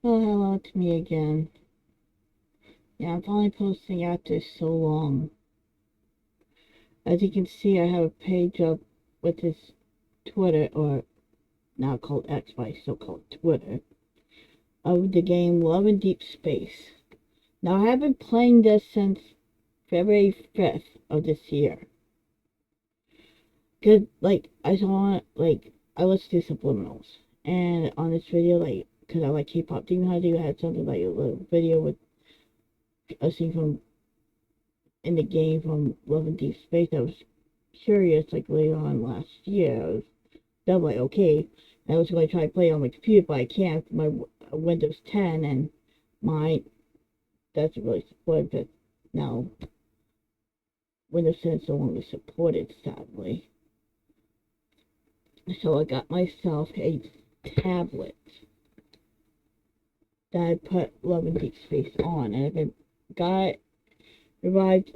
Oh, hello, it's me again. Yeah, I'm finally posting after so long. As you can see, I have a page up with this Twitter, or now called X, but I still call it Twitter, of the game Love and Deep Space. Now, I have been playing this since February 5th of this year. Cause, I saw, I listened to subliminals. And on this video, cause I like K-pop, do you know how to had something like a little video with a scene from in the game from Love and Deep Space. I was curious, later on last year. I was like, okay. I was going to try to play it on my computer, but I can't. My Windows 10 and my doesn't really support it now. Windows 10 is no longer supported, sadly. So I got myself a tablet that I put Love and Deep Space on, and it got arrived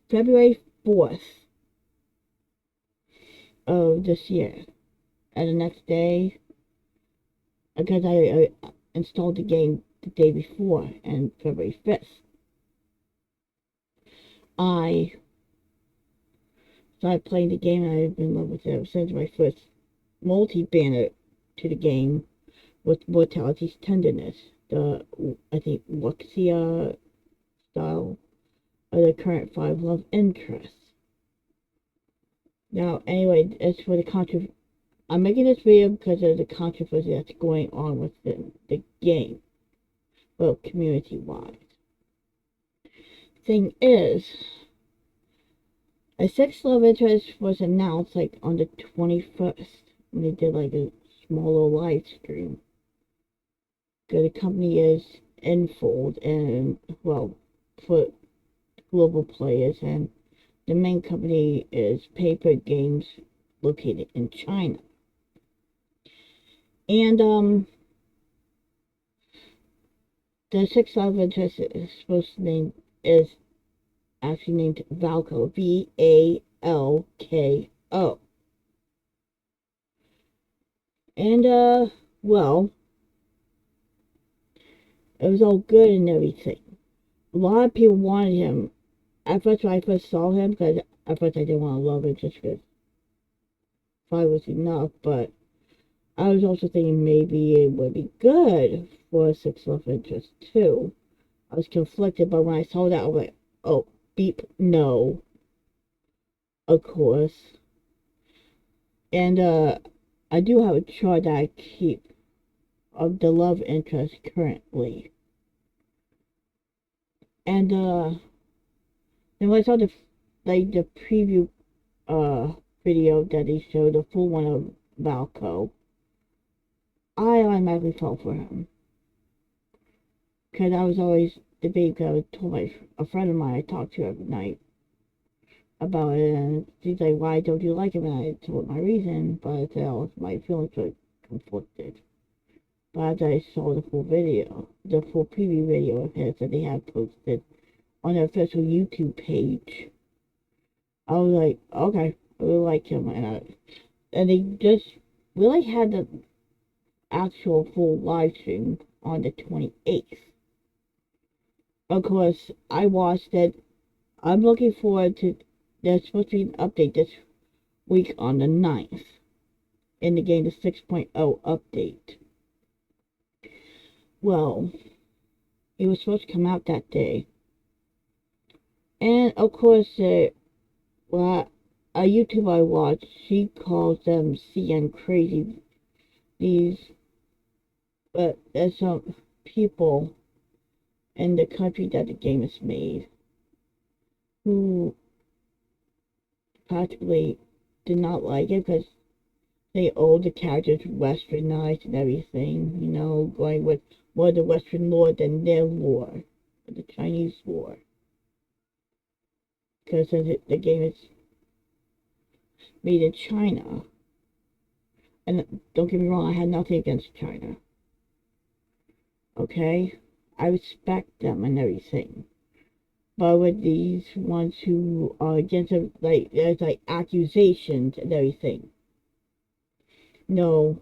February 4th of this year. And the next day, because I installed the game the day before, and February 5th, I started playing the game, and I've been in love with it ever since. My first multi-banner to the game with Mortality's Tenderness, the, I think, Wuxia style of the current 5 love interests. Now, anyway, as for the controversy, I'm making this video because of the controversy that's going on with the game, well, community-wise. Thing is, a sixth love interest was announced on the 21st when they did a smaller live stream. The company is Enfold, and well, for global players, and the main company is Paper Games, located in China. And the sixth love interest is supposed to name is actually named Valko, Valko. And well, it was all good and everything. A lot of people wanted him. At first, when I first saw him, because at first I didn't want to love it just because 5 was enough, but I was also thinking maybe it would be good for a 6 love interest too. I was conflicted, but when I saw that, I was like, oh, beep, no, of course. And I do have a chart that I keep of the love interest currently. And then when I saw the preview video that they showed, the full one of Valko, I automatically fell for him. Because I was always debating, because I told a friend of mine I talked to every night about it, and she's like, why don't you like him? And I told my reason, but my feelings were conflicted. But as I saw the full video, the full preview video of his that they had posted on their official YouTube page, I was like, okay, I really like him. And they just really had the actual full live stream on the 28th. Of course, I watched it. I'm looking forward to, there's supposed to be an update this week on the 9th in the game, the 6.0 update. Well, it was supposed to come out that day. And of course, well, a YouTuber I watch, she calls them CN crazy. But there's some people in the country that the game is made who practically did not like it because they owe the characters westernized and everything, going with more the Western lore than their lore, the Chinese lore. Because the game is made in China. And don't get me wrong, I had nothing against China. Okay? I respect them and everything. But with these ones who are against them, there's accusations and everything. No.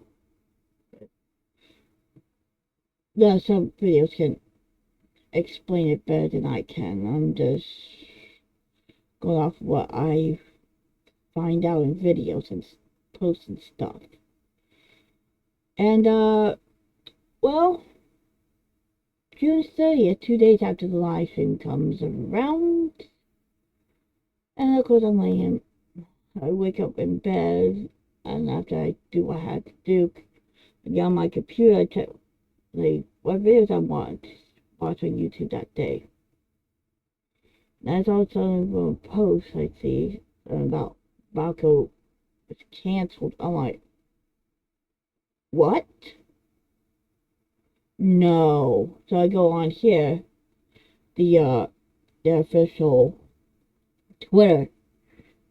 some videos can explain it better than I can. I'm just going off what I find out in videos and posts and stuff. And, well, June 30th, 2 days after the live stream comes around, and of course I wake up in bed, and after I do what I have to do, I get on my computer, I check what videos I want to watch on YouTube that day. That's also a post I see about Balco was canceled. I'm like, what? No. So I go on here, the official Twitter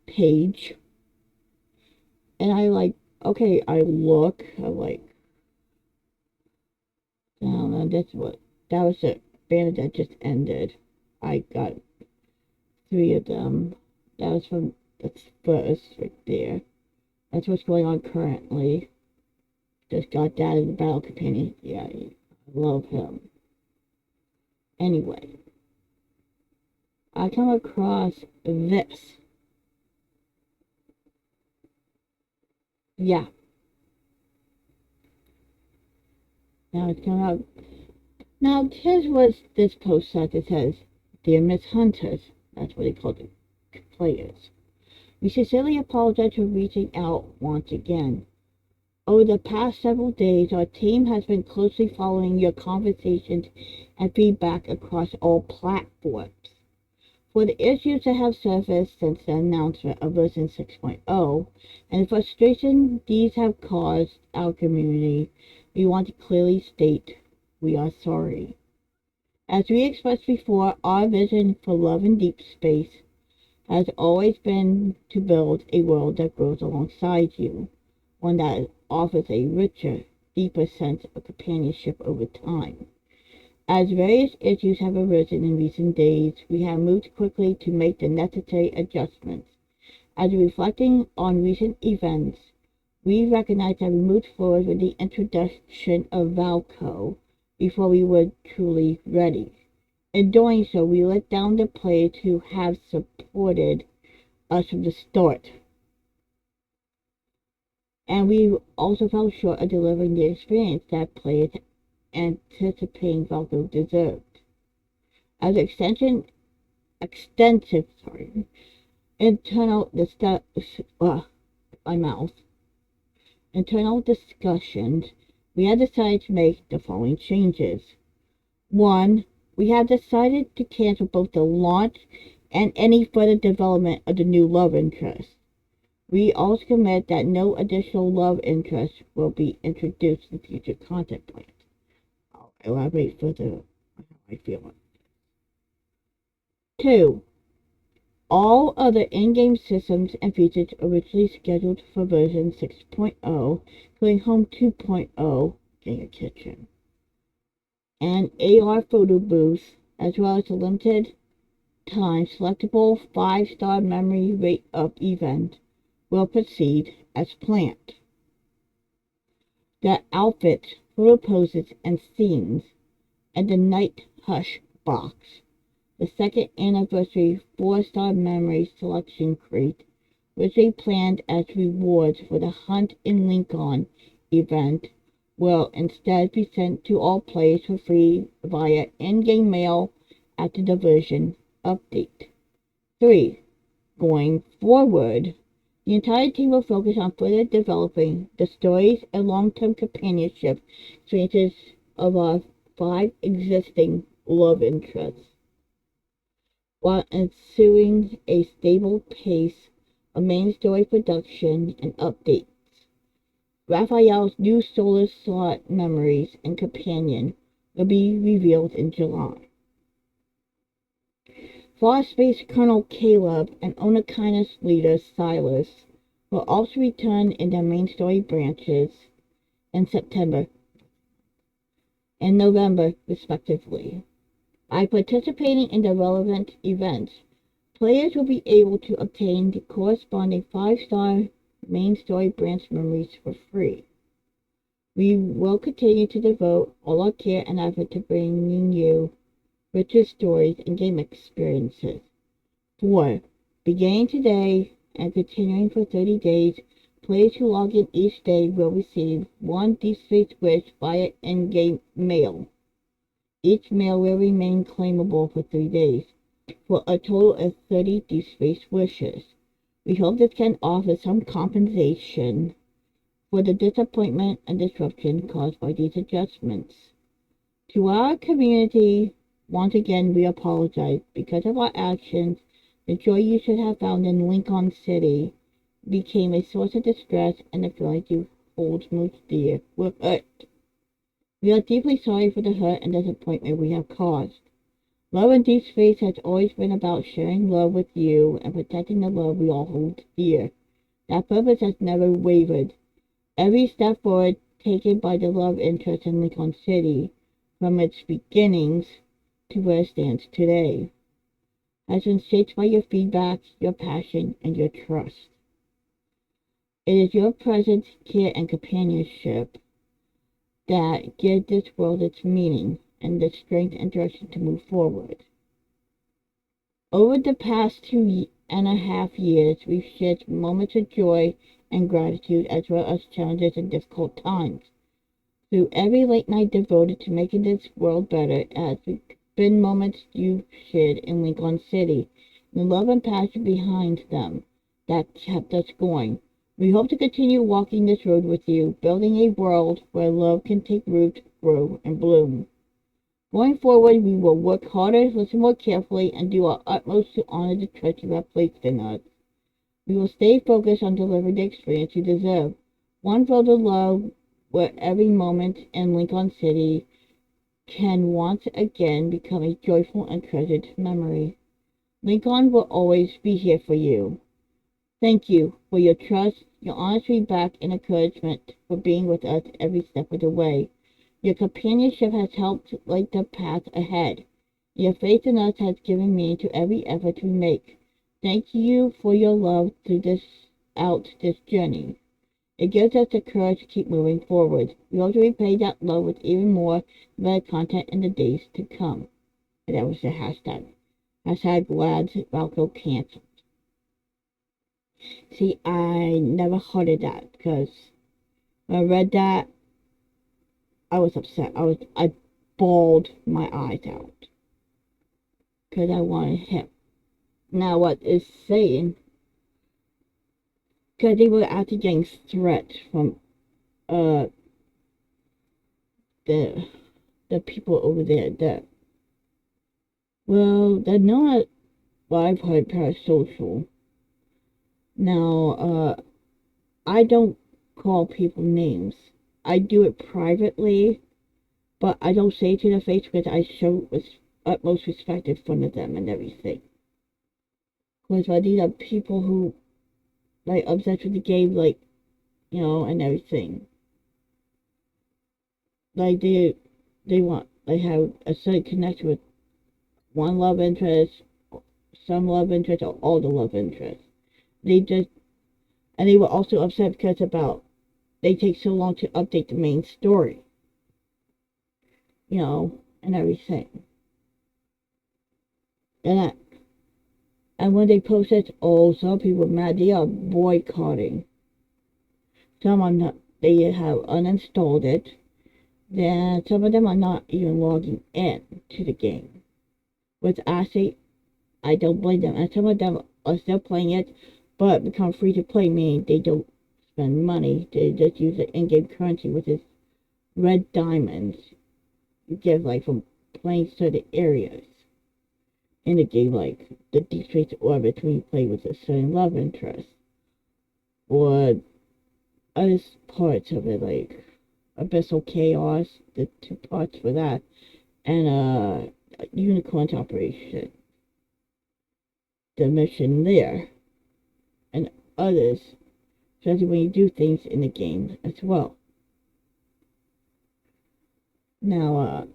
page, and I okay, I look, I don't know, that was the band that just ended. I got 3 of them. That was from the first right there. That's what's going on currently. Just got that in the Battle Companion. Yeah, I love him. Anyway, I come across this. Yeah. Now it's coming up. Now, here's what this post says. It says, "Dear Miss Hunters," that's what they call the players, "we sincerely apologize for reaching out once again. Over the past several days, our team has been closely following your conversations and feedback across all platforms. For the issues that have surfaced since the announcement of version 6.0 and the frustration these have caused our community, we want to clearly state we are sorry. As we expressed before, our vision for Love in Deepspace has always been to build a world that grows alongside you, one that offers a richer, deeper sense of companionship over time. As various issues have arisen in recent days, we have moved quickly to make the necessary adjustments. As reflecting on recent events, we recognize that we moved forward with the introduction of Valco before we were truly ready. In doing so, we let down the players who have supported us from the start. And we also fell short of delivering the experience that players anticipating Valco deserved. As extensive internal internal discussions, we have decided to make the following changes. 1. We have decided to cancel both the launch and any further development of the new love interest. We also commit that no additional love interest will be introduced in future content plans. I'll elaborate further on how I feel on it. 2. All other in-game systems and features originally scheduled for version 6.0, including Home 2.0, getting a kitchen, and AR photo booths, as well as a limited time selectable 5-star memory rate up event, will proceed as planned. The outfits, photo poses, and scenes, and the Night Hush box, the second anniversary 4-star memory selection crate, which they planned as rewards for the Hunt in Lincoln event, will instead be sent to all players for free via in-game mail after the version update. 3. Going forward, the entire team will focus on further developing the stories and long-term companionship experiences of our 5 existing love interests, while ensuing a stable pace of main story production and updates. Raphael's new solar slot memories and companion will be revealed in July. Frost Base Colonel Caleb and Onakina's leader Silas will also return in their main story branches in September and November, respectively. By participating in the relevant events, players will be able to obtain the corresponding 5-star main story branch memories for free. We will continue to devote all our care and effort to bringing you richer stories and game experiences. 4. Beginning today and continuing for 30 days, players who log in each day will receive one Deepspace wish via in-game mail. Each mail will remain claimable for 3 days, for a total of 30 Deepspace wishes. We hope this can offer some compensation for the disappointment and disruption caused by these adjustments. To our community, once again we apologize. Because of our actions, the joy you should have found in Lincoln City became a source of distress, and the feelings you hold most dear were hurt. We are deeply sorry for the hurt and disappointment we have caused. Love in Deepspace has always been about sharing love with you and protecting the love we all hold dear. That purpose has never wavered. Every step forward taken by the love interest in Lincoln City, from its beginnings to where it stands today, has been shaped by your feedback, your passion, and your trust. It is your presence, care, and companionship that give this world its meaning and the strength and direction to move forward. Over the past 2.5 years, we've shared moments of joy and gratitude as well as challenges and difficult times. Through every late night devoted to making this world better, has been moments you've shared in Lincoln City, and the love and passion behind them that kept us going. We hope to continue walking this road with you, building a world where love can take root, grow, and bloom. Going forward, we will work harder, listen more carefully, and do our utmost to honor the trust you have placed in us. We will stay focused on delivering the experience you deserve. One filled with love, where every moment in Lincoln City can once again become a joyful and treasured memory. Lincoln will always be here for you. Thank you for your trust, your honest feedback, and encouragement for being with us every step of the way. Your companionship has helped light the path ahead. Your faith in us has given meaning to every effort we make. Thank you for your love through this journey. It gives us the courage to keep moving forward. We hope to repay that love with even more better content in the days to come. And that was the hashtag. Hashtag glad Valco canceled. See, I never heard of that because when I read that, I was upset. I bawled my eyes out because I wanted him. Now what it's saying, because they were actually getting threats from the the people over there that, well, they're not what I've heard parasocial. Now, I don't call people names. I do it privately, but I don't say it to their face because I show utmost respect in front of them and everything. Because these are people who, like, obsessed with the game, like, and everything. Like, they have a certain connection with one love interest, some love interest, or all the love interests. And they were also upset because they take so long to update the main story, and everything. And when they posted, some people are mad. They are boycotting. Some are not. They have uninstalled it. Then some of them are not even logging in to the game. Which actually, I don't blame them. And some of them are still playing it, but become free to play, meaning they don't spend money. They just use the in-game currency, which is red diamonds. You get from playing certain areas in the game, like the Deepspace orbit when you play with a certain love interest, or other parts of it, like Abyssal Chaos, the 2 parts for that, and Unicorn's Operation, the mission there, and others, especially when you do things in the game as well. Now,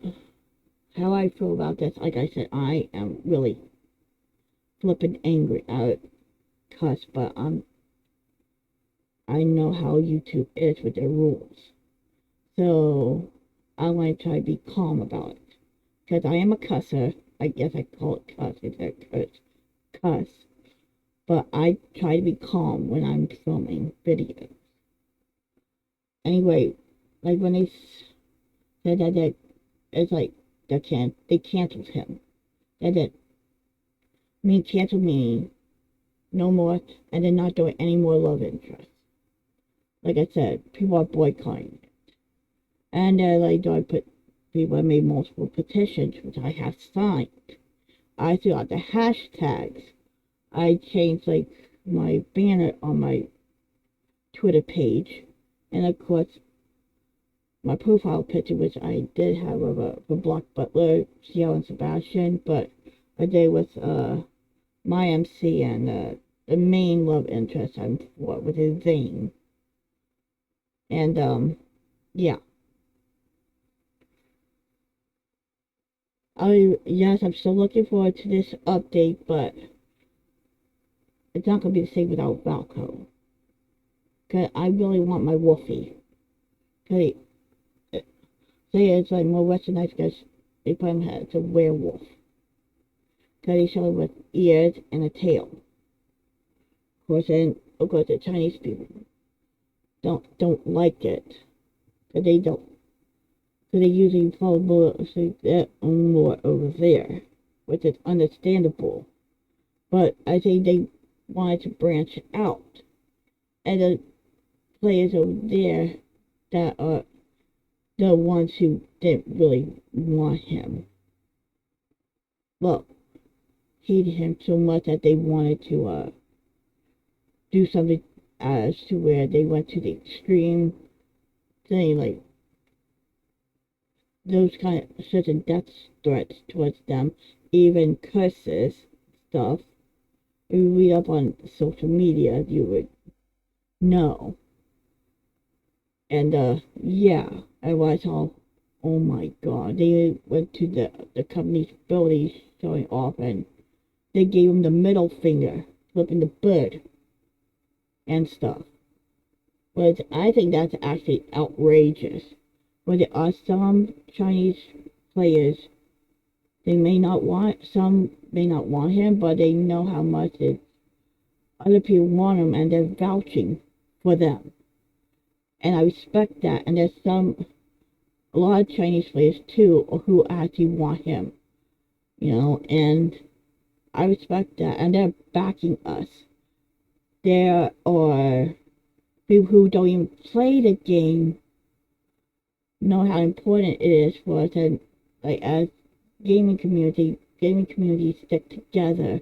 how I feel about this, like I said, I am really flipping angry at cuss, but I know how YouTube is with their rules. So I want to try to be calm about it. Because I am a cusser. I guess I call it cuss. It's a cuss. But I try to be calm when I'm filming videos. Anyway, like when they said that it's like they canceled him. That cancel meaning no more, and they're not doing any more love interest. Like I said, people are boycotting it. And like people have made multiple petitions, which I have signed. I threw out the hashtags. I changed like my banner on my Twitter page, and of course my profile picture, which I did have of Block Butler, Ciel, and Sebastian, but I did with my MC and the main love interest I'm for, which is Zane. And yeah. Yes, I'm still looking forward to this update, but it's not gonna be the same without Valco. Cause I really want my Wolfie. Cause say it's like more westernized because they put him as a werewolf. Cause he's showing with ears and a tail. Of course, the Chinese people don't like it. Cause they don't. Cause they usually follow more their own lore over there, which is understandable. But I think they wanted to branch out, and the players over there that are the ones who didn't really want him. Well, hated him so much that they wanted to do something as to where they went to the extreme thing, like those kind of certain death threats towards them, even curses, stuff. If you read up on social media, you would know. And yeah, I was all, oh my god. They went to the company's building showing off, and they gave him the middle finger, flipping the bird and stuff. But I think that's actually outrageous. But there are some Chinese players, some may not want him, but they know how much other people want him, and they're vouching for them. And I respect that. And there's a lot of Chinese players too who actually want him, and I respect that. And they're backing us. There are people who don't even play the game know how important it is for us, and like as gaming communities stick together,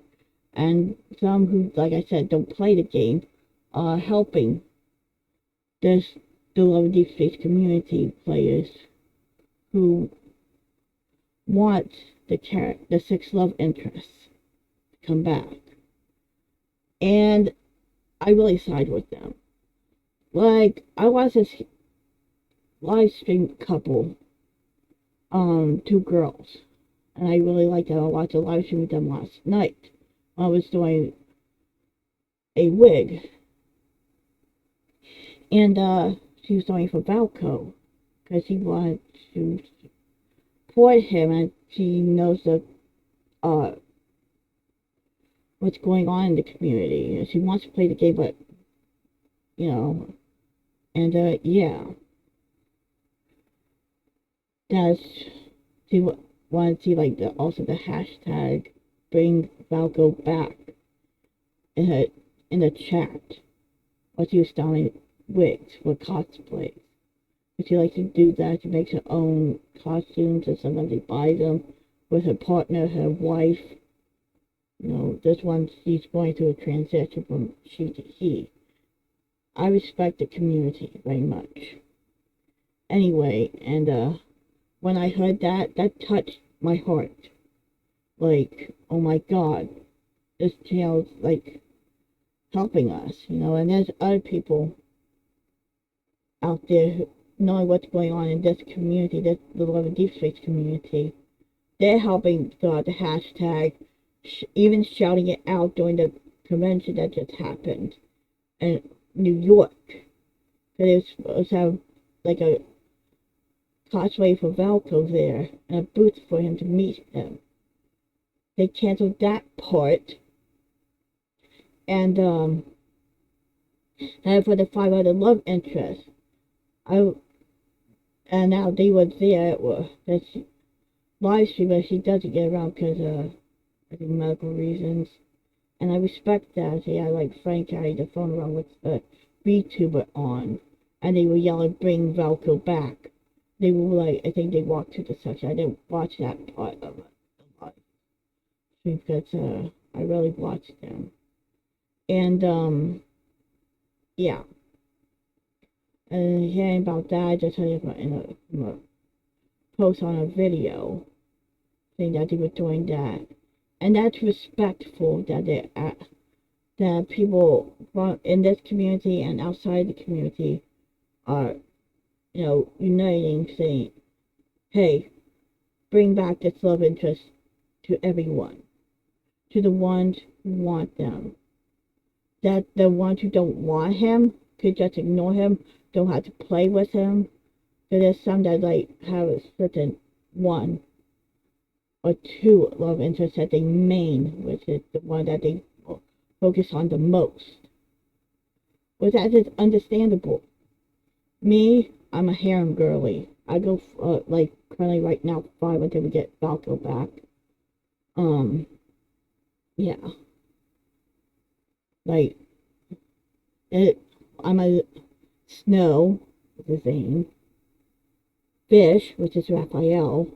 and some who, like I said, don't play the game are helping the Love and Deepspace community players who want the 6 love interests to come back. And I really side with them. Like, I watched this live stream couple, 2 girls, and I really liked it. I watched a live stream with them last night. I was doing a wig, and she was doing it for Valco because she wanted to support him, and she knows what's going on in the community. She wants to play the game, but and yeah, that's she wanted to see like also the hashtag bring Valco back in the chat. What she was styling wigs for cosplays. But she likes to do that. She makes her own costumes, and sometimes she buys them with her partner, her wife. This one, she's going through a transition from she to he. I respect the community very much. Anyway, and when I heard that touched my heart. Like, oh my god, this channel's like helping us, and there's other people out there who knowing what's going on in this community, the Love and Deepspace community. They're helping throughout the hashtag, even shouting it out during the convention that just happened in New York. They were supposed to have like a cosplay for Valko there and a booth for him to meet him. They canceled that part, and for the 5 other love interests, and now they were there. That live stream, but she doesn't get around because I think medical reasons, and I respect that. See, I like Frank carried the phone around with a VTuber on, and they were yelling, "Bring Valko back." They were like, I think they walked to the section. I didn't watch that part of it a lot because I really watched them. And yeah. And hearing about that, I just heard about in a post on a video saying that they were doing that, and that's respectful that that people from in this community and outside the community are, uniting, saying, "Hey, bring back this love interest to everyone, to the ones who want them. That the ones who don't want him could just ignore him, don't have to play with him. But there's some that like have a certain one or two love interests that they main, which is the one that they focus on the most. Which that is understandable. Me, I'm a harem girly. I go like currently right now 5 until we get Valko back. Yeah. Like I'm a Snow, which is Zane. Fish, which is Raphael.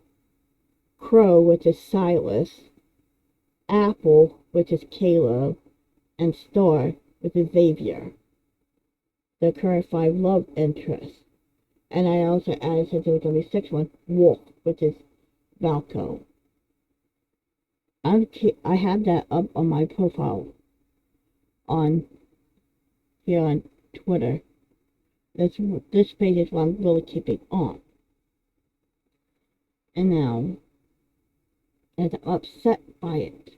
Crow, which is Silas. Apple, which is Caleb. And Star, which is Xavier. The current 5 love interests. And I also added, since there was going to be 6 one, Wolf, which is Valko. I have that up on my profile on here on Twitter. This page is what I'm really keeping on. And now, I'm upset by it.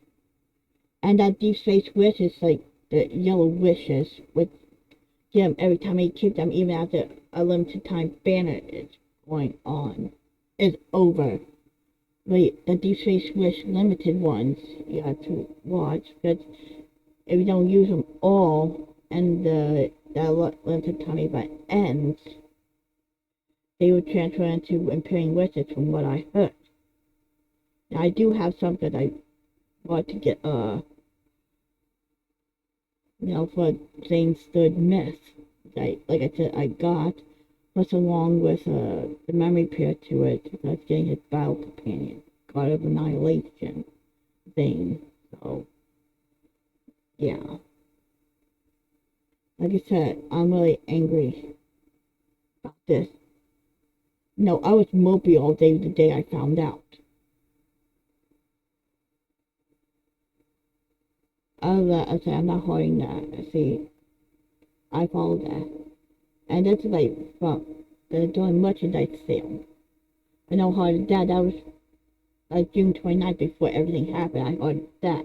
And that Deepspace wish is like the yellow wishes with him every time he keeps them, even after a limited time banner is going on, is over. Like the Deepspace wish limited ones you have to watch, because if you don't use them all and that limited time event ends, they would transfer into Imperial wishes from what I heard. Now I do have some that I want to get for Zane's third myth. Like I said, I got, plus along with the memory pair to it, because I was getting his battle companion, God of Annihilation, Zane. So, yeah. Like I said, I'm really angry about this. No, I was mopey all day the day I found out. Other than that, I said, I'm not holding that. See, I follow that. And that's like from the doing merchandise sale. I know how that was like June 29th before everything happened. I heard that.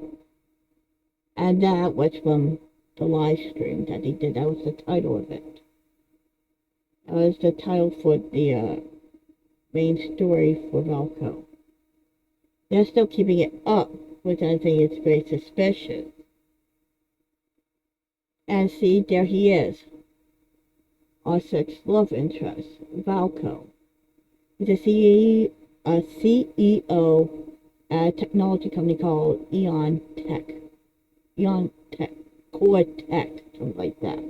And that was from the live stream that they did. That was the title of it. That was the title for the main story for Valko. They're still keeping it up, which I think is very suspicious. And see, there he is. Our 6th love interest, Valko. He's a CEO at a technology company called Eon Tech, Core Tech, something like that.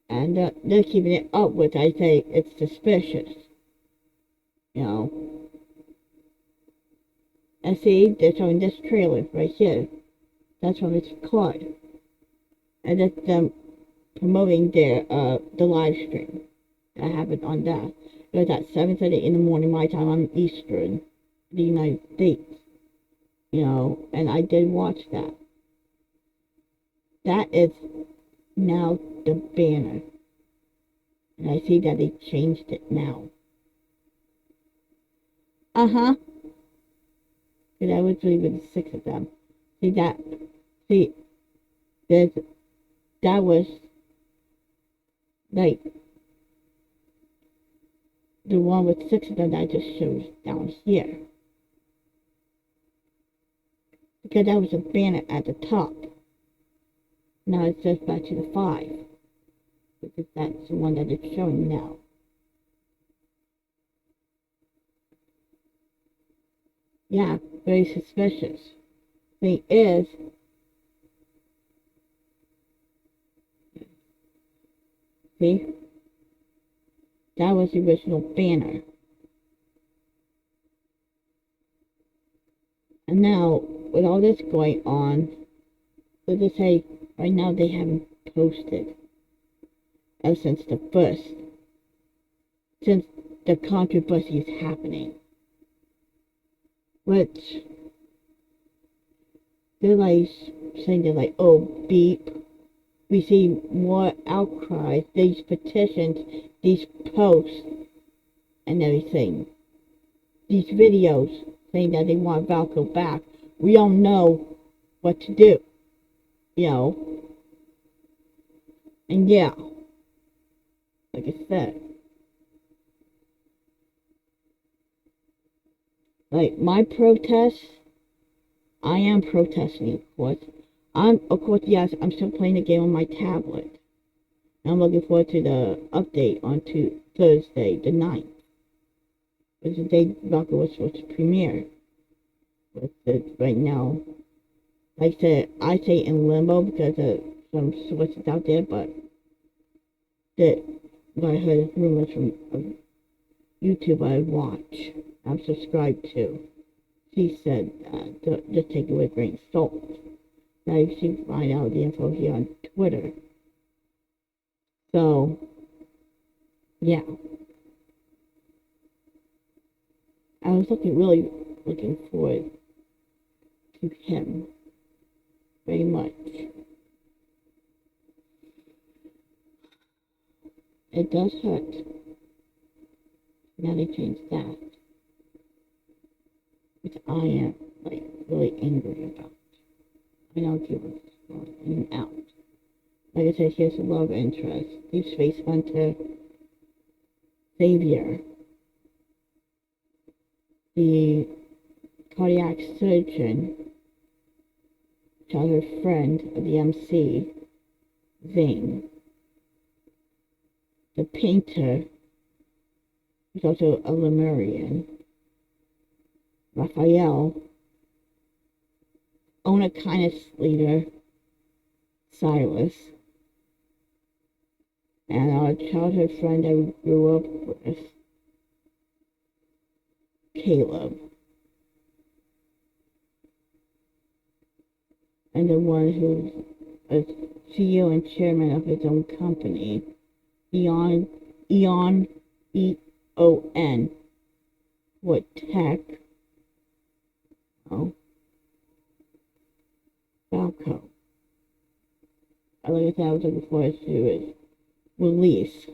And they're keeping it up, which I say it's suspicious. And see, they're showing this trailer right here. That's from his card. And that's them promoting their the live stream that happened on that. It was at 7:30 in the morning my time on Eastern, the United States. And I did watch that. That is now the banner. And I see that they changed it now. Because I was really with the 6 of them. That was like the one with 6 of them that just shows down here. Because that was a banner at the top. Now it's just back to the 5. Because that's the one that it's showing now. Yeah, very suspicious. Thing is, see? That was the original banner. And now, with all this going on, let's just say, right now they haven't posted ever since the first, since the controversy is happening. Which, they're like, saying they're like, oh, beep. We see more outcries, these petitions, these posts, and everything. These videos saying that they want Valco back. We don't know what to do, you know. And yeah, like I said, like my protests, I am protesting, of course. Yes, I'm still playing the game on my tablet. And I'm looking forward to the update on Thursday, the 9th. Which is the day Valko was supposed to premiere. But right now, like I said, I say in limbo because of some sources out there, but that what I heard rumors from YouTube I watch, I'm subscribed to. She said, just take it with a grain of salt. Now you can find out the info here on Twitter. So, yeah. I was really looking forward to him very much. It does hurt. Now they changed that. Which I am, like, really angry about. I don't give a in and out. Like I said, here's a love interest. Deepspace Hunter Xavier. The cardiac surgeon, childhood friend of the MC, Zane. The painter, who's also a Lemurian, Raphael. Owner kindness leader, Silas. And our childhood friend that we grew up with, Caleb. And the one who's a CEO and chairman of his own company, Eon, E-O-N, what tech, oh, Valco. Like I said, I was looking forward to his release.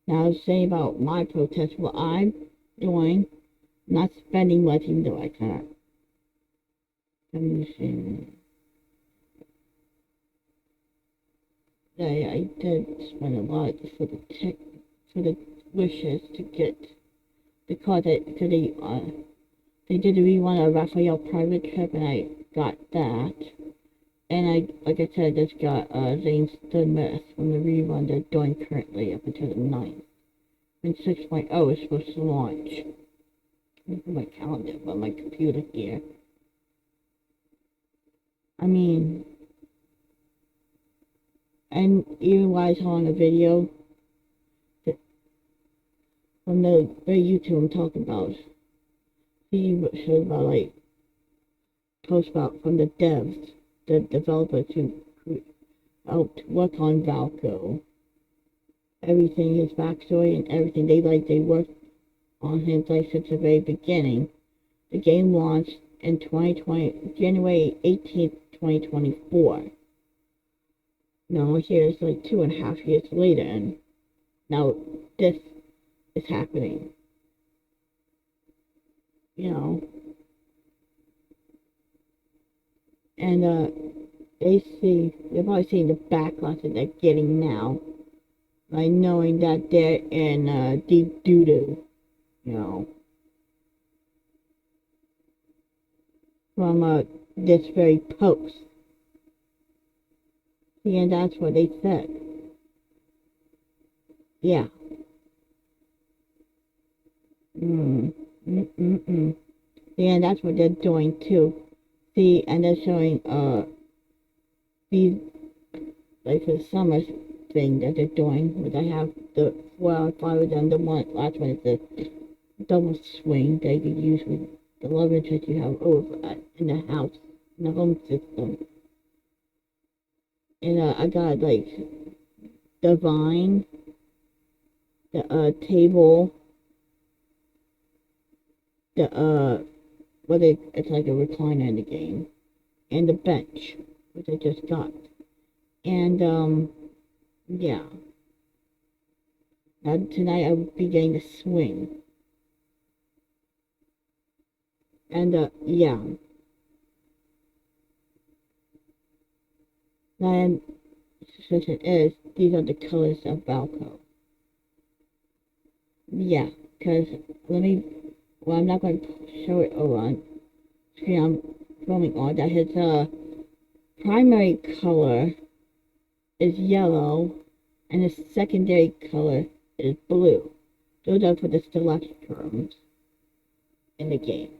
Now, I was saying about my protest, what I'm doing, not spending much, even though I kind of, I did spend a lot for the wishes to get the car that they did a rerun of Raphael private trip, and I got that. And like I said, I just got Zane's The Myth from the rerun they're doing currently up until the 9th. And 6.0 is supposed to launch. My calendar, but my computer here. I mean, and even while I saw on the video, from the very YouTube I'm talking about, he showed about like posts about from the devs, the developers who work on Valco. Everything, his backstory and everything. They worked on him like since the very beginning. The game launched in January 18th, 2024. Now here's like 2.5 years later, and now this is happening. You know. And they're probably seeing the backlash that they're getting now like knowing that they're in deep doo-doo, you know, from this very post. And that's what they said. Yeah. Mm. And that's what they're doing too. See, and they're showing these like the summer thing that they're doing, which I have the well, I followed them. The one last one is the double swing that you can use with the love interest you have over in the house, in the home system. And I got like the vine, the table, the it's like a recliner in the game, and the bench, which I just got. And yeah. Now tonight I will be getting the swing. And yeah. Then suspicion is these are the colors of Valco. Yeah, because let me. Well, I'm not going to show it over on screen. I'm filming all that. His primary color is yellow, and his secondary color is blue. Those are for the selectrons in the game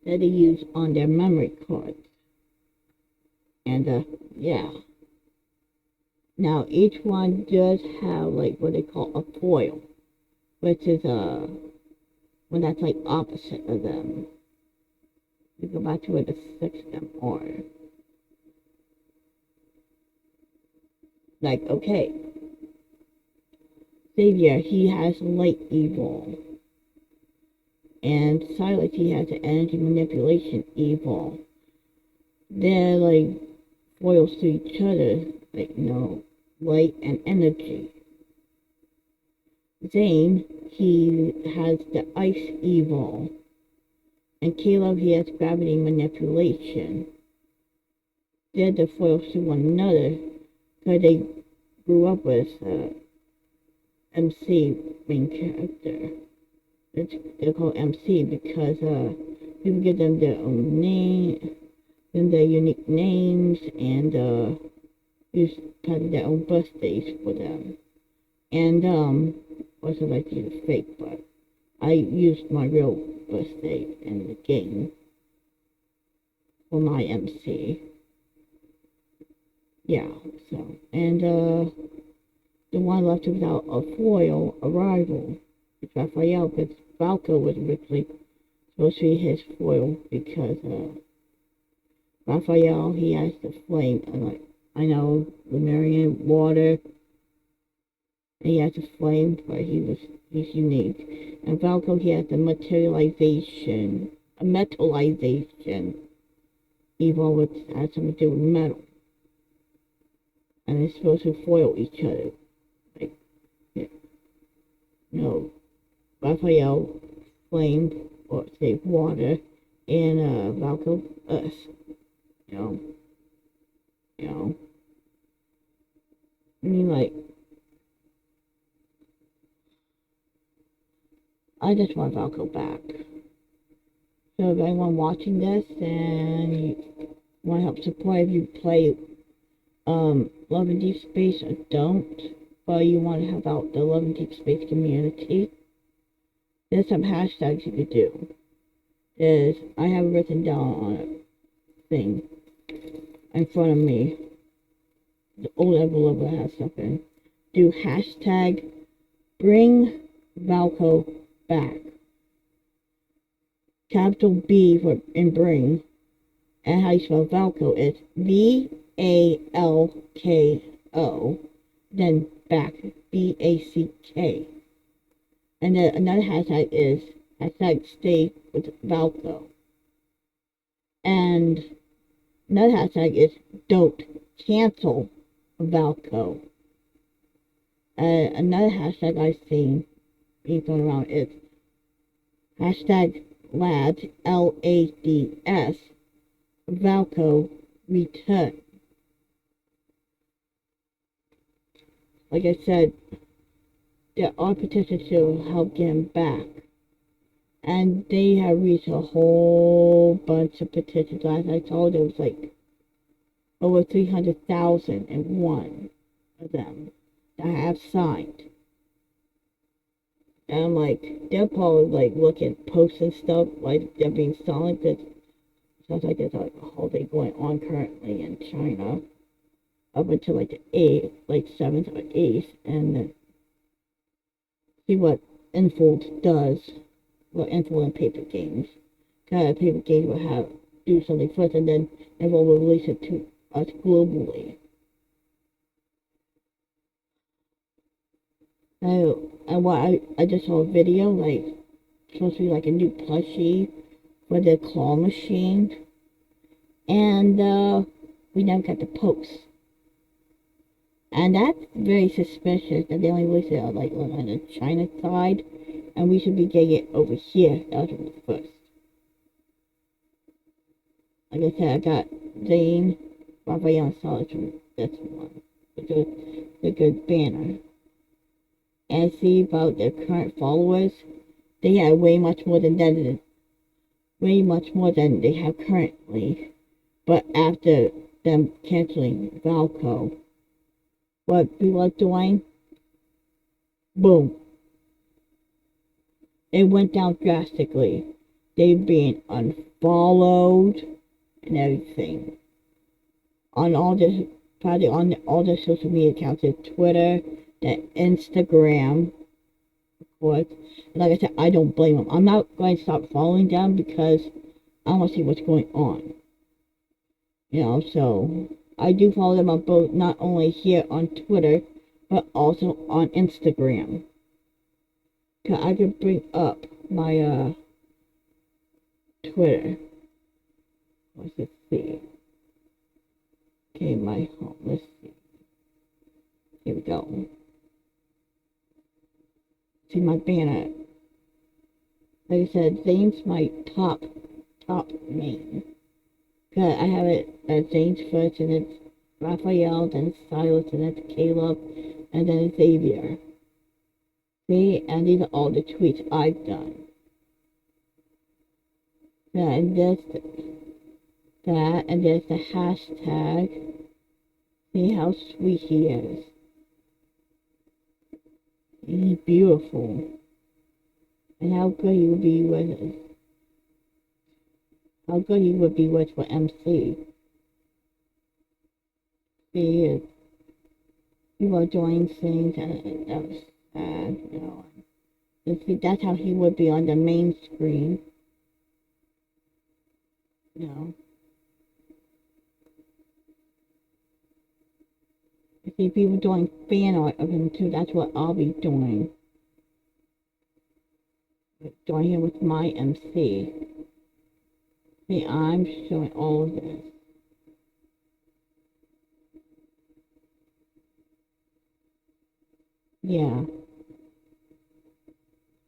that they use on their memory cards. And yeah. Now each one does have like what they call a foil, which is when that's like opposite of them. We go back to where the six of them are. Like, okay, Xavier, he has light evil. And Silas, he has an energy manipulation evil. They're like foils to each other, like, you know, light and energy. Zane, he has the ice evil. And Caleb, he has gravity manipulation. They're the foils to one another because they grew up with MC main character. They're called MC because people give them their own name, then their unique names, and use kind of their own birthdays for them. And also like to use fake, but I used my real birthday in the game for my MC. Yeah, so and the one left without a foil arrival is Raphael, because Valko was originally supposed to be his foil because Raphael, he has the flame, and like I know Lemurian water, he has the flame, but he's unique. And Valko, he has the metallization evil, which has something to do with metal, and it's supposed to foil each other. Like, you know, Raphael flame or say water, and Valko earth. You know, you know. I mean, like, I just want Valko back. So if anyone watching this and you want to help support, if you play Love and Deepspace or don't, but you want to help out the Love and Deepspace community, there's some hashtags you could do. I have written down on a thing in front of me. The old envelope that has stuff in. Do hashtag bring Valko back. Capital B for in bring. And how you spell Valko is VALKO. Then back, BACK. And then another hashtag is hashtag stay with Valko. And another hashtag is don't cancel Valko. Another hashtag I've seen being thrown around is hashtag LADS, LADS, Valko return. like I said, there are petitions to help get him back. And they have reached a whole bunch of petitions. Last I saw there was like over 300,001 of them that have signed. And I'm like, they're probably like looking at posts and stuff, like they're being silent, because it sounds like there's like a holiday going on currently in China up until like the 8th, like 7th or 8th, and then see what Enfold does, what Enfold and Paper Games. Paper Games will have do something first, and then Enfold will release it to us globally. And what I just saw a video, like, supposed to be like a new plushie for the claw machine, and we never got the post. And that's very suspicious that they only released it like on the China side, and we should be getting it over here as first. Like I said, I got Zane, Raphael, and Solid from this one. It's a good banner. And see about their current followers, they have way much more than that, way much more than they have currently. But after them canceling Valco, what people are doing, boom, it went down drastically. They've been unfollowed and everything on all the probably on all the social media accounts, the Twitter, the Instagram, of course. And like I said, I don't blame them. I'm not going to stop following them because I want to see what's going on. You know, so I do follow them on both, not only here on Twitter, but also on Instagram. Cause I could bring up my Twitter. Let's see. Okay, my home. Let's see. Here we go. See my banner. Like I said, Zane's my top main. Cause I have it at Zane's first, and it's Raphael, then it's Silas, and it's Caleb, and then it's Xavier. See, and these are all the tweets I've done. Yeah, and there's that, and there's the hashtag. See how sweet he is. He's beautiful. And how good he would be with us. How good he would be with for MC. See, people are doing things, and that was sad, you know. And see, that's how he would be on the main screen. You know. See, people doing fan art of him too. That's what I'll be doing. Doing him with my MC. See, I'm showing all of this. Yeah.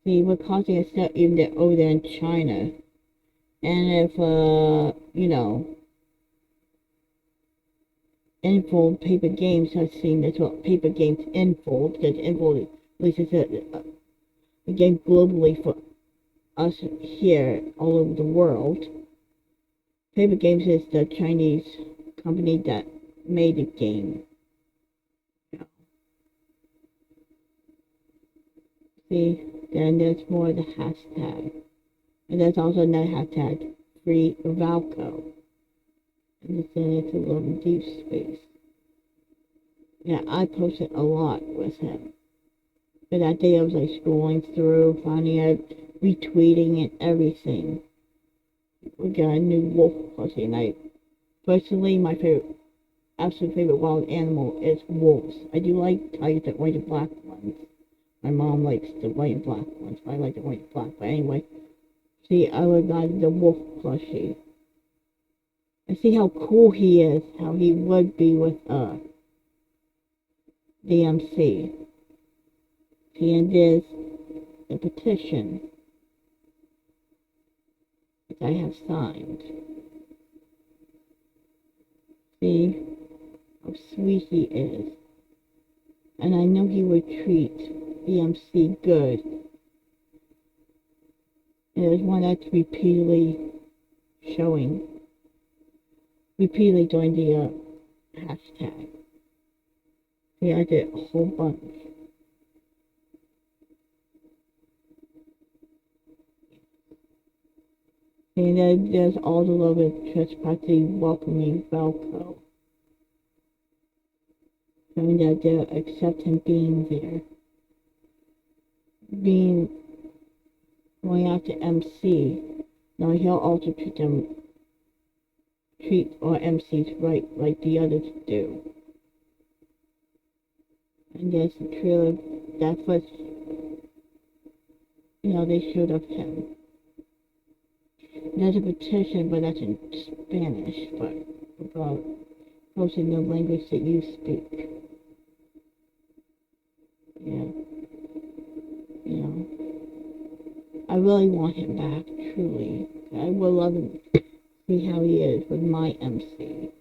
See, we're causing a step even there over there in China. And if, you know, Enfold Paper Games has seen this, well, Paper Games Enfold, because Enfold releases a game globally for us here all over the world. Paper Games is the Chinese company that made the game. See, then there's more of the hashtag. And there's also another hashtag, free Valco. And then it's a little Deepspace. Yeah, I posted a lot with him. But that day I was like scrolling through, finding out, retweeting and everything. We got a new wolf plushie, and personally, my absolute favorite wild animal is wolves. I do like tigers, the white and black ones. My mom likes the white and black ones, but I like the white and black. But anyway, see, I would got the wolf plushie. And see how cool he is, how he would be with DMC. See, and there's the petition that I have signed. See how sweet he is. And I know he would treat the MC good. And it was one that's repeatedly doing the hashtag. See, I did a whole bunch. And then there's all the love and trust practically welcoming Valco. Showing that they accept him being there. Going out to MC. Now he'll also treat our MCs right like the others do. And there's the trailer that was, they showed of him. There's a petition, but that's in Spanish, but about posting the language that you speak. Yeah. I really want him back, truly. I would love to see how he is with my MC.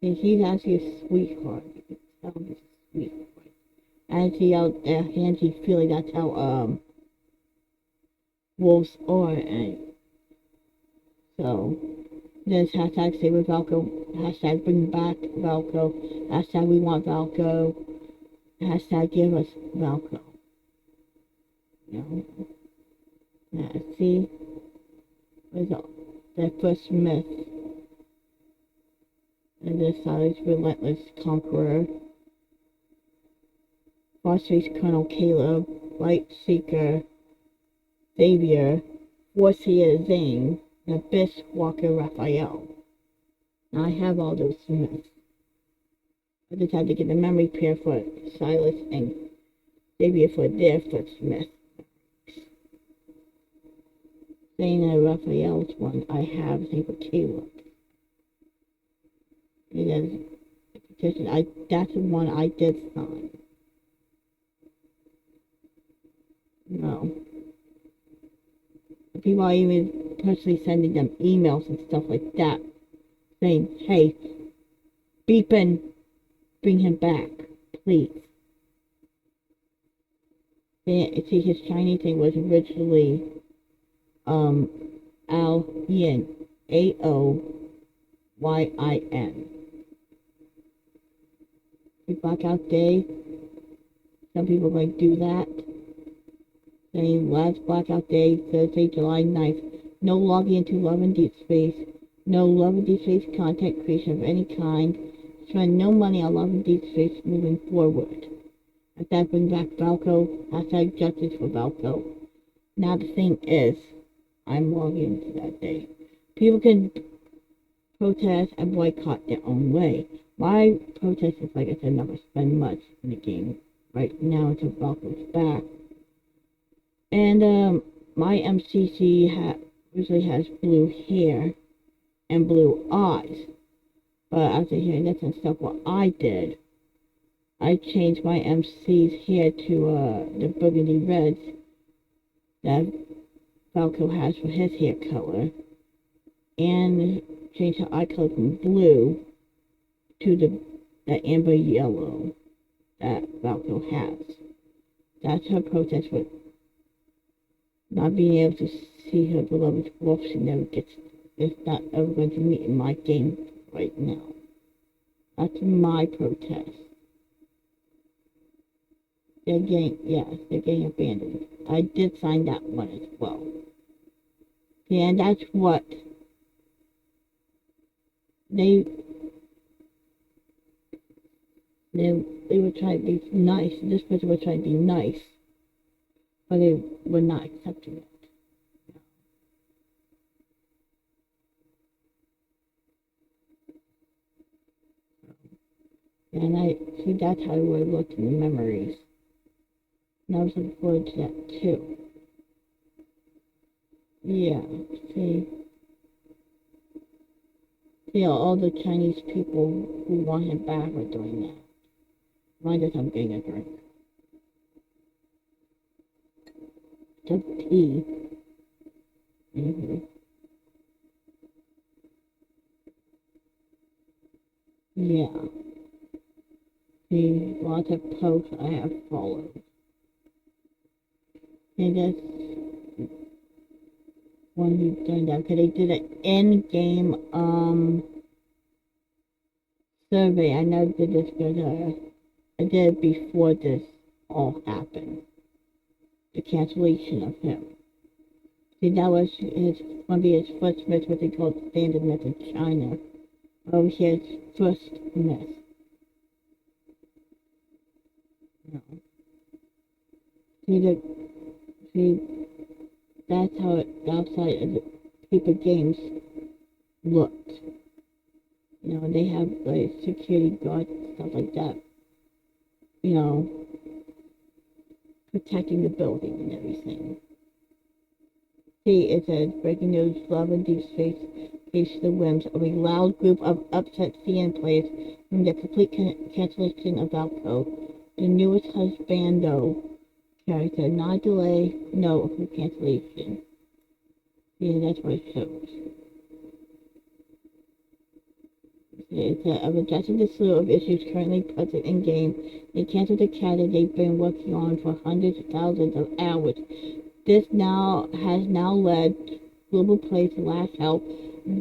And he's actually a sweetheart. You can tell he's a sweetheart. And see how handsy feeling, that's how wolves are. And so there's hashtag save with Valco, hashtag bring back Valco, hashtag we want Valco, hashtag give us Valco. Now, see, that first myth. And this side relentless conqueror. Phosphorus Colonel Caleb, Light Seeker, Xavier, Warseer Zane, and Abyss Walker Raphael. Now I have all those myths. I just had to get the memory pair for Silas and Xavier for their first myth. Zane and Raphael's one I have, I think, for Caleb. And then the petition, that's the one I did sign. No. People are even personally sending them emails and stuff like that, saying, hey, Beepin, bring him back, please. See, his shiny thing was originally Al-Yin, Aoyin. Blackout Day, some people are going to do that. Saying last Blackout Day, Thursday, July 9th, no logging into Love and Deepspace, no Love and Deepspace content creation of any kind, spend no money on Love and Deepspace moving forward. At that, bring back Valco, hashtag justice for Valco. Now the thing is, I'm logging into that day. People can protest and boycott their own way. My protest is, like I said, not going to spend much in the game right now until Valco's back. And my MCC usually has blue hair and blue eyes. But after hearing this and stuff, what I did, I changed my MC's hair to the burgundy reds that Falco has for his hair color. And changed her eye color from blue to the amber yellow that Falco has. That's her protest for not being able to see her beloved wolf. She never gets, is not ever going to meet in my game right now. That's my protest. They're getting abandoned. I did sign that one as well. Yeah, and that's what they were trying to be nice. This person was trying to be nice, but they were not accepting it. And I see that's how it would have looked in the memories. And I was looking forward to that too. Yeah, see, all the Chinese people who want him back are doing that. Mind us, I'm getting a drink. Just tea. Yeah. lots of posts I have followed. And that's one who's done that because they did an in-game survey. I never did this because I did it before this all happened. The cancellation of him. See, that was going to be his first miss, what they call standard miss in China. His first miss. No. See, that's how the outside of the paper games looked. You know, they have like security guards and stuff like that. You know, protecting the building and everything. See, it says, breaking news, Love and Deepspace face the whims of a loud group of upset CN players from the complete cancellation of Valco. The newest husbando character, not delay, no, for cancellation. Yeah, that's what it shows. It says, of addressing the slew of issues currently present in game, they canceled the cat they've been working on for hundreds of thousands of hours. This has led global players to lash out,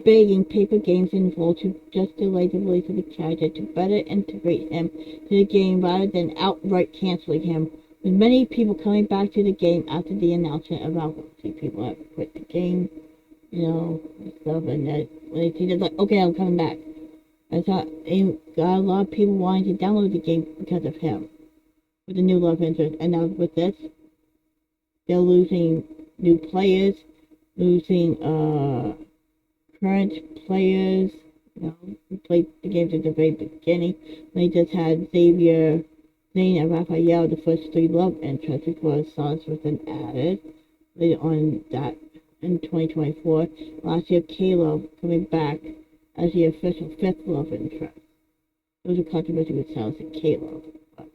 begging paper games involved to just delay the release of the character to better integrate him to the game rather than outright canceling him. With many people coming back to the game after the announcement of Valkyrie. See, people have quit the game, you know, and stuff, and that when they see it, like, okay, I'm coming back. I thought got a lot of people wanting to download the game because of him, with the new love interest, and now with this, they're losing new players, losing current players, you know, who played the games at the very beginning. They just had Xavier, Zane, and Raphael, the first three love interests, before Sauce was then added later on that in 2024. Last year, Caleb coming back as the official fifth love interest. There was a controversy with Sauce and Caleb, but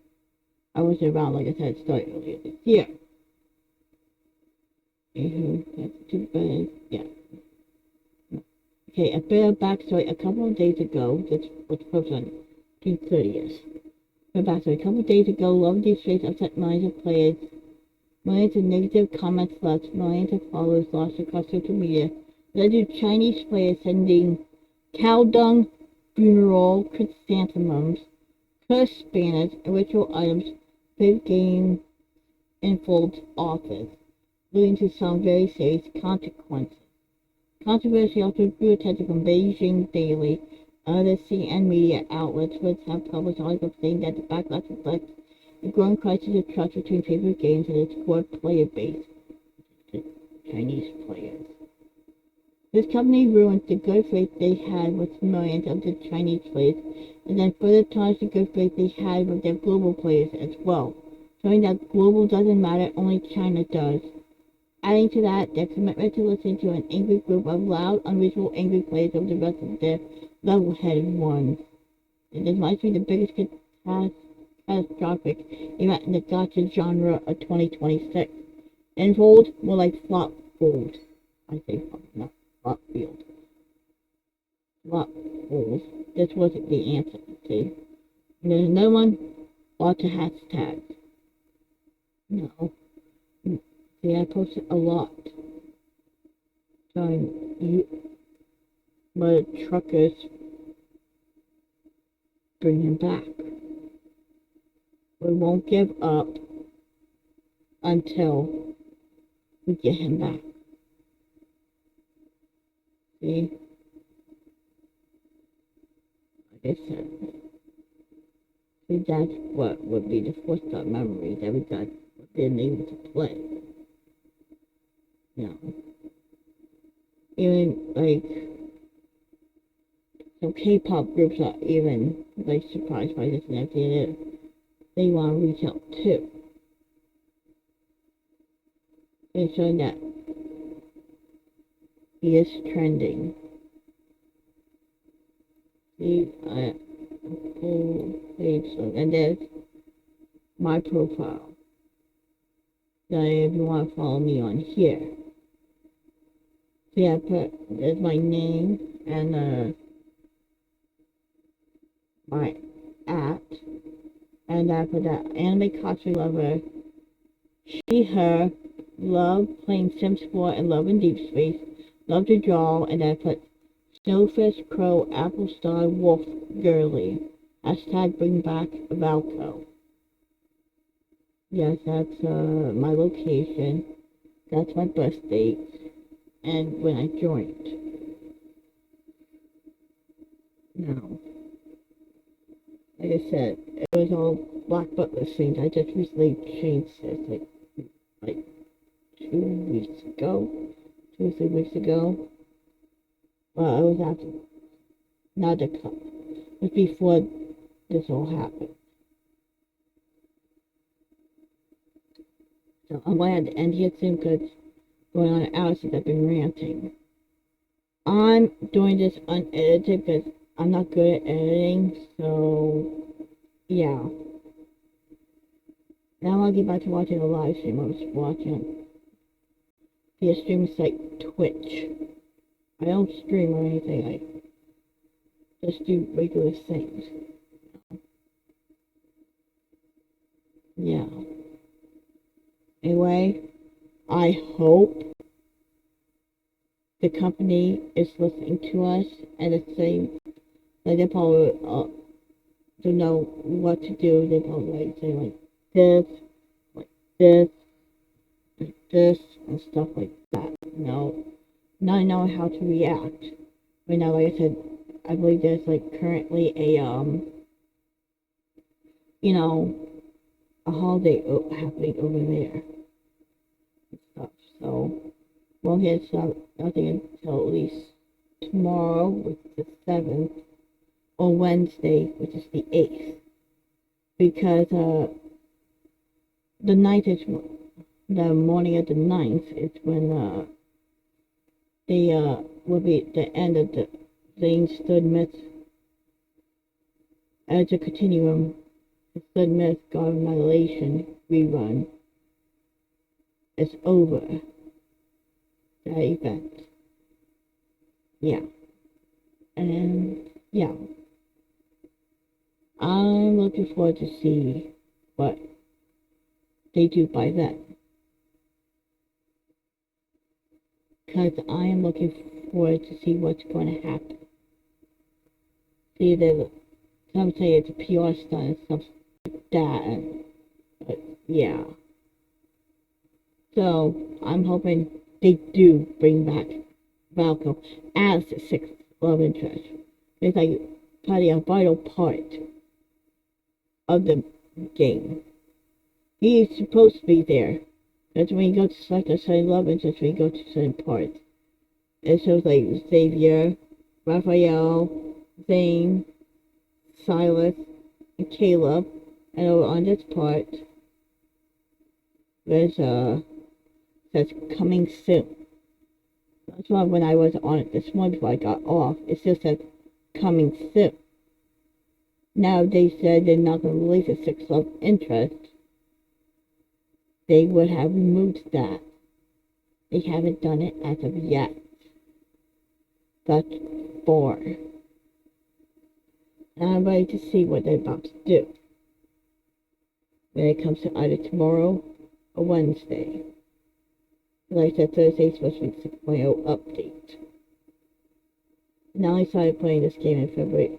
I wasn't around, like I said, started earlier this year. That's too bad. Yeah. Okay, a bit of backstory. A couple of days ago, this was posted on June 30th. A couple of days ago, Love Deepspace upset millions of players. Millions of negative comments left, millions of followers lost across social media, led to Chinese players sending cow dung, funeral chrysanthemums, cursed banners, and ritual items to the game infold's office, leading to some very serious consequences. Controversy also drew attention from Beijing Daily. Other CN media outlets which have published articles saying that the backlash reflects the growing crisis of trust between paper games and its core player base, the Chinese players. This company ruined the good faith they had with millions of the Chinese players, and then further tarnished the good faith they had with their global players as well, showing that global doesn't matter, only China does. Adding to that, their commitment to listen to an angry group of loud, unreasonable, angry players over the rest of their level-headed ones. And this might be the biggest catastrophic event in the gacha genre of 2026. Enfold, more like flop fold. I say flop, not flop field. Flop fold. This wasn't the answer, see? And there's another one, lots of hashtags. No. See, I posted a lot. Telling my truckers bring him back. We won't give up until we get him back. See? Like I said. See, that's what would be the forced out memories that we got been able to play. You know. Even like some K-pop groups are even like surprised by this and everything. They want to reach out too. And showing that he is trending. See, full page, and there's my profile. So if you want to follow me on here. See, I put, there's my name and my at. And for the anime cosplay lover, she, her, love playing Sims 4 and love in Deepspace, love to draw, and I put Snowfish, Crow, Apple Star, Wolf, Girly. Hashtag bring back Valco. Yes, that's my location. That's my birth date. And when I joined. Now, like I said, it was all black butler things. I just recently changed this, like 2 weeks ago, 2 or 3 weeks ago. Well, I was after, not the cup. It was before this all happened. So I'm going to end here soon because going on an hour since I've been ranting. I'm doing this unedited because I'm not good at editing, so yeah. Now I'll get back to watching a live stream I was watching via streaming site Twitch. I don't stream or anything, I just do regular things. Yeah. Anyway, I hope the company is listening to us and it's saying, like, they probably don't know what to do. They probably say like this, like this, like this, and stuff like that. Not knowing how to react. Right now, like I said, I believe there's like currently a a holiday happening over there and stuff. So won't hear nothing until at least tomorrow, which is the 7th, or Wednesday, which is the 8th, because the 9th is the morning of the 9th is when the will be the end of the Zane's Third Myth as a continuum. The Third Myth God of Annihilation rerun is over. That event. Yeah. And yeah. I'm looking forward to see what they do by then. Because I am looking forward to see what's going to happen. See, some say it's a PR stunt and stuff like that. But yeah. So I'm hoping they do bring back Valco as the sixth love interest. It's like probably a vital part of the game. He is supposed to be there. That's when you go to select a certain love interest, when you go to certain parts. It shows like Xavier, Raphael, Zane, Silas, and Caleb. And over on this part, there's says coming soon. That's why when I was on it this morning before I got off, it still said coming soon. Now they said they're not going to release a sixth love interest. They would have removed that. They haven't done it as of yet. That's 4. And I'm ready to see what they're about to do when it comes to either tomorrow or Wednesday. Like I said, Thursday's supposed to be 6.0 update. Now I started playing this game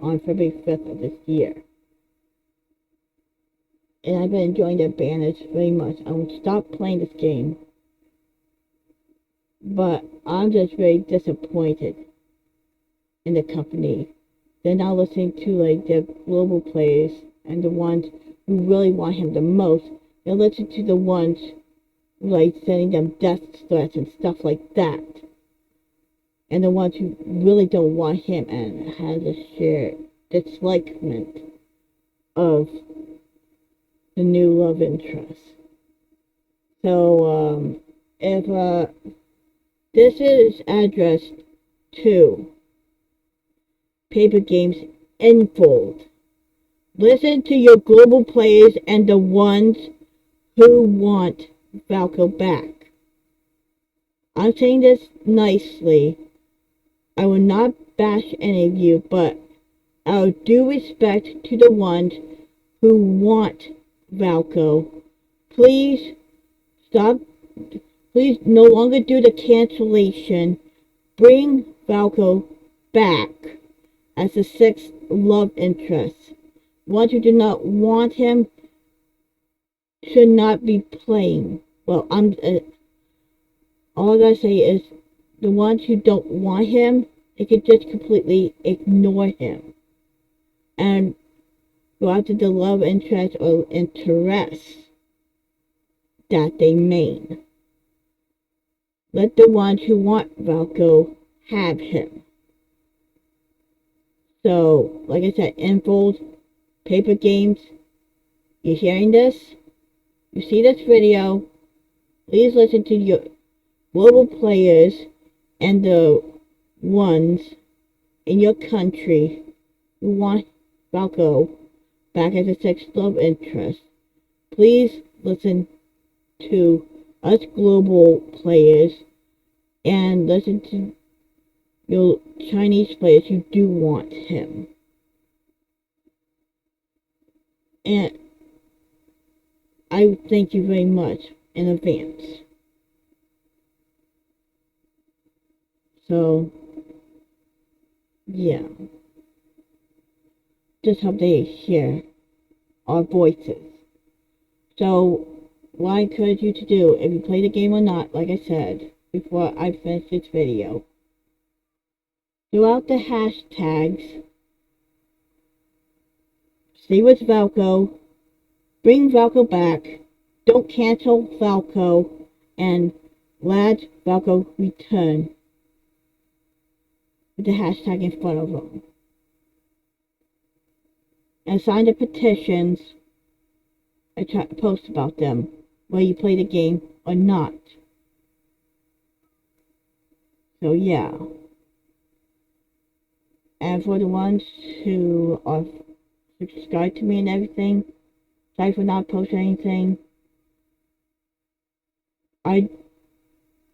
on February 5th of this year. And I've been enjoying the banners very much. I won't stop playing this game. But I'm just very disappointed in the company. They're not listening to like the global players and the ones who really want him the most. They're listening to the ones who like sending them death threats and stuff like that. And the ones who really don't want him and has a shared dislikement of the new love interest. So, if this is addressed to Paper Games Infold, listen to your global players and the ones who want Valco back. I'm saying this nicely. I will not bash any of you, but out of due respect to the ones who want Valco, please stop. Please no longer do the cancellation. Bring Valco back as the sixth love interest. Ones who do not want him should not be playing. Well, all I gotta say is the ones who don't want him, they could just completely ignore him and go after the love interest or interests that they main. Let the ones who want Valco have him. So, like I said, infos, paper games, you're hearing this? You see this video? Please listen to your global players and the ones in your country who want Valco back as a sex love interest. Please listen to us global players and listen to your Chinese players who do want him. And I thank you very much in advance. So, yeah. Just hope they hear our voices. So, what I encourage you to do, if you play the game or not, like I said, before I finish this video, throughout the hashtags, stay with Valco, bring Valco back, don't cancel Valco, and let Valco return with the hashtag in front of them. And sign the petitions I try to post about them, whether you play the game or not. So yeah. And for the ones who are subscribed to me and everything, sorry for not posting anything. I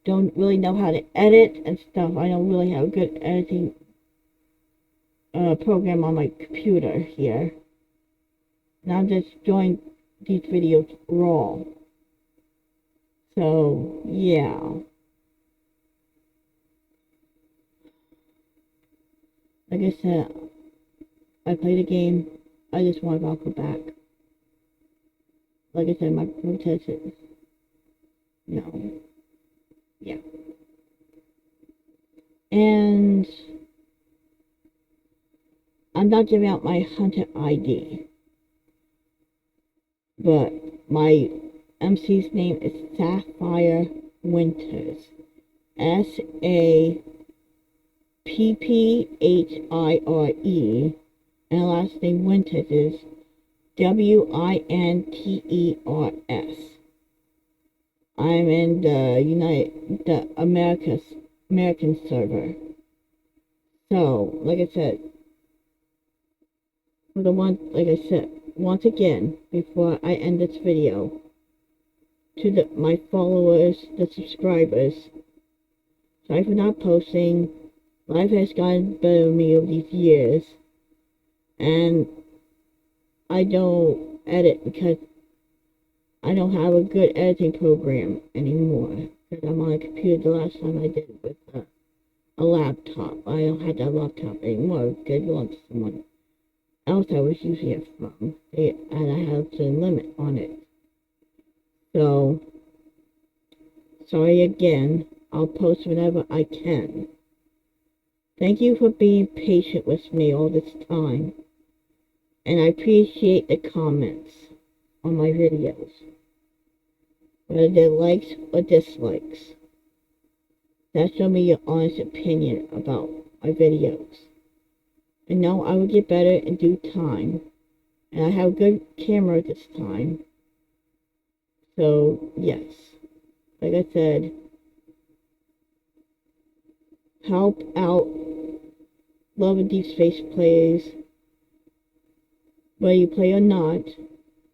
don't really know how to edit and stuff. I don't really have a good editing program on my computer here. And I'm just doing these videos raw. So, yeah. Like I said, I played a game. I just want Valko back. Like I said, my protest is no. Yeah. And I'm not giving out my hunter ID. But my MC's name is Sapphire Winters. SAPPHIRE. And last name Winters is WINTERS. I'm in the American server. So, like I said, for the one, like I said, once again, before I end this video, to my followers, the subscribers, sorry for not posting. Life has gotten better with me over these years, and I don't edit because I don't have a good editing program anymore, because I'm on a computer. The last time I did it with a laptop. I don't have that laptop anymore because it belongs to someone else I was using it from, and I have a limit on it. So, sorry again. I'll post whenever I can. Thank you for being patient with me all this time, and I appreciate the comments on my videos, whether they're likes or dislikes. That show me your honest opinion about my videos. I know I will get better in due time, and I have a good camera this time. So, yes, like I said, help out Love and Deepspace players, whether you play or not,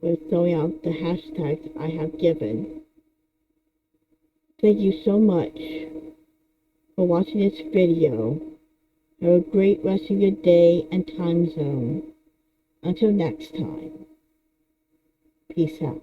with throwing out the hashtags I have given. Thank you so much for watching this video. Have a great rest of your day and time zone. Until next time. Peace out.